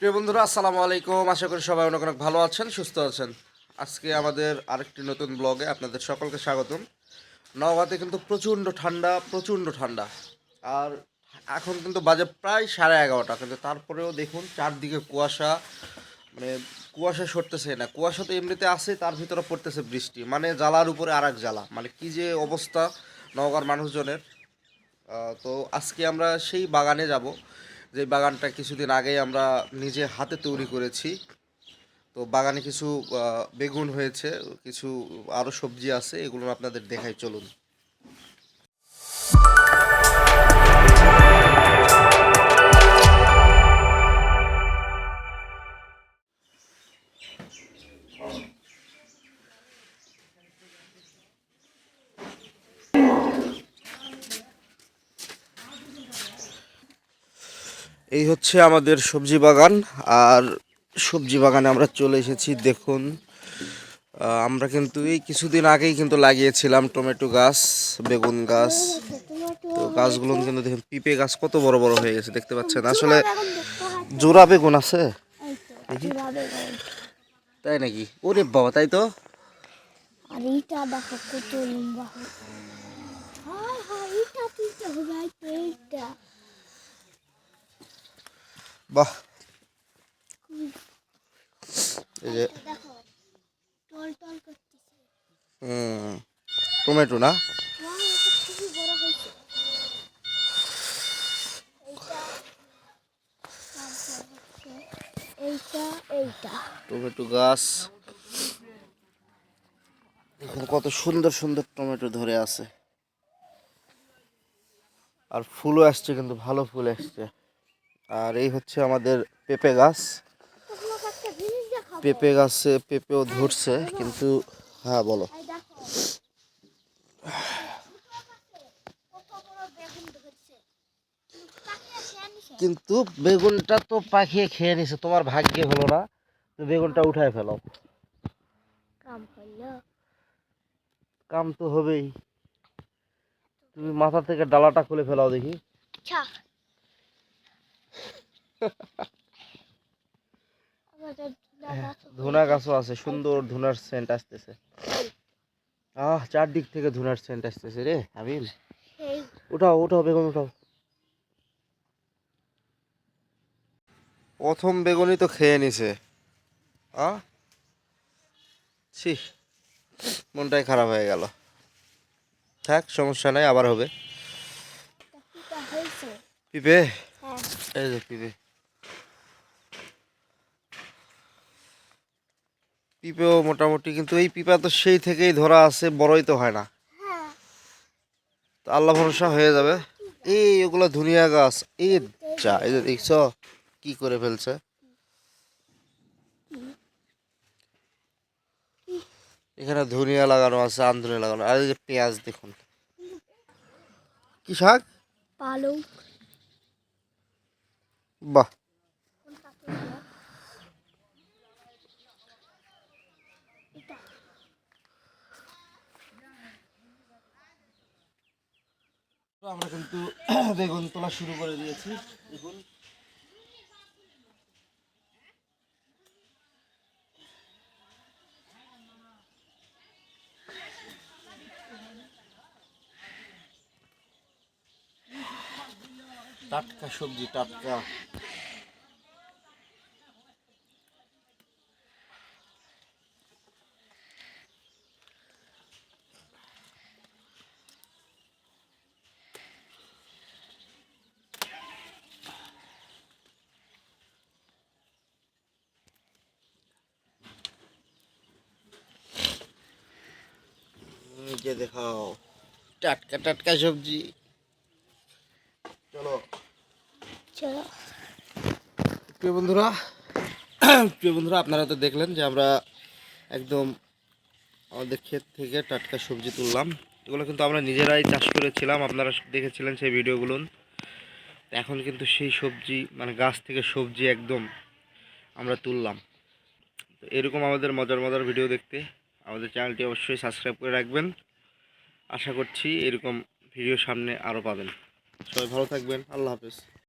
প্রিয় বন্ধুরা, আসসালামু আলাইকুম। আশা করি সবাই অনেক অনেক ভালো আছেন, সুস্থ আছেন। আজকে আমাদের আরেকটি নতুন ব্লগে আপনাদের সকলকে স্বাগতম। নওগাঁতে কিন্তু প্রচণ্ড ঠান্ডা, প্রচণ্ড ঠান্ডা। আর এখন কিন্তু বাজে প্রায় 11:30, কিন্তু তারপরেও দেখুন চারদিকে কুয়াশা। মানে কুয়াশা সরতেছে না, কুয়াশা তো এমনিতে আছে, তার ভিতরে পড়তেছে বৃষ্টি। মানে জ্বালার উপরে আর এক জ্বালা, মানে কী যে অবস্থা নওগাঁর মানুষজনের। তো আজকে আমরা সেই বাগানে যাব, যে বাগানটা কিছুদিন আগেই আমরা নিজে হাতে তৈরি করেছি। তো বাগানে কিছু বেগুন হয়েছে, কিছু আরও সবজি আছে, এগুলো আপনাদের দেখাই, চলুন। এই হচ্ছে আমাদের সবজি বাগান। আর সবজি বাগানে আমরা চলে এসেছি, দেখুন। আমরা কিন্তু এই কিছুদিন আগেই কিন্তু লাগিয়েছিলাম টমেটো গাছ, বেগুন গাছ। তো গাছগুলো কিন্তু দেখুন, পিঁপে গাছ কত বড় বড় হয়ে গেছে, দেখতে পাচ্ছেন। আসলে জোড়া বেগুন আছে, তাই নাকি? ওরে বাবা, তাই তো। আর এইটা দেখো কত লম্বা, হ্যাঁ হ্যাঁ এইটা তুলতে হবে, এইটা বাহ, এই যে দেখো টল টল করতেছে। টমেটো না? ওয়াও, এটা খুবই বড় হয়েছে। এইটা তারপর হচ্ছে এইটা এইটা টমেটো গাছ দেখুন, কত সুন্দর সুন্দর টমেটো ধরে আছে। আর ফুলও আসছে, কিন্তু ভালো ফুল আসছে। আর এই হচ্ছে আমাদের পেঁপে গাছ। তোমাকে একটা জিনিস দেখাবো। পেঁপে গাছে পেঁপেও ধরছে, কিন্তু হ্যাঁ বলো। এই দেখো কত বড় বেগুন ধরছে, পাখিয়ে খেয়ে নিছে। কিন্তু বেগুনটা তো পাখিয়ে খেয়ে নিছে, তোমার ভাগ্যে হলো না। তো বেগুনটা উঠায় ফেলো। কাম হলো, কাম তো হবেই। তুমি মাথা থেকে ডালাটা খুলে ফেলাও দেখি। আচ্ছা আমাদের দাদা ধুনা গাছও আছে, সুন্দর ধুনার সেন্ট আসতেছে। চারদিক থেকে ধুনার সেন্ট আসতেছে রে আবিল। সেই উঠাও উঠাও, বেগুন উঠাও। প্রথম বেগুনই তো খেয়ে নিছে। ছি, মনটাই খারাপ হয়ে গেল। থাক, সমস্যা নাই, আবার হবে। পিতা হয়েছে। পিপে, হ্যাঁ এই যে পিপে। পিঁপেও মোটামুটি, কিন্তু এই পিঁপা তো সেই থেকেই ধরা আছে, বড়ই তো হয় না। হ্যাঁ তো আল্লাহ ভরসা হয়ে যাবে। এই ওগুলো ধনিয়া গাছ, এই যা, এই যে দেখছ কি করে ফেলছে। এখানে ধনিয়া লাগানো আছে, আন্দুনে লাগানো, আর এই যে পেঁয়াজ দেখুন। কি শাক? পালং। বাহ। আমরা কিন্তু বেগুন তোলা শুরু করে দিয়েছি, দেখুন। টাটকা সবজি, টাটকা। যে দেখাও, টাটকা টাটকা সবজি। চলো চলো প্রিয় বন্ধুরা, প্রিয় বন্ধুরা, আপনারা তো দেখলেন যে আমরা একদম আমাদের ক্ষেত থেকে টাটকা সবজি তুললাম। এগুলো কিন্তু আমরা নিজেরাই চাষ করেছিলাম, আপনারা দেখেছিলেন সেই ভিডিওগুলো। এখন কিন্তু সেই সবজি, মানে গাছ থেকে সবজি একদম আমরা তুললাম। তো এরকম আমাদের মজার মজার ভিডিও দেখতে আমাদের চ্যানেলটি অবশ্যই সাবস্ক্রাইব করে রাখবেন। আশা করছি এরকম ভিডিও সামনে আরও পাবেন। সবাই ভালো থাকবেন, আল্লাহ হাফেজ।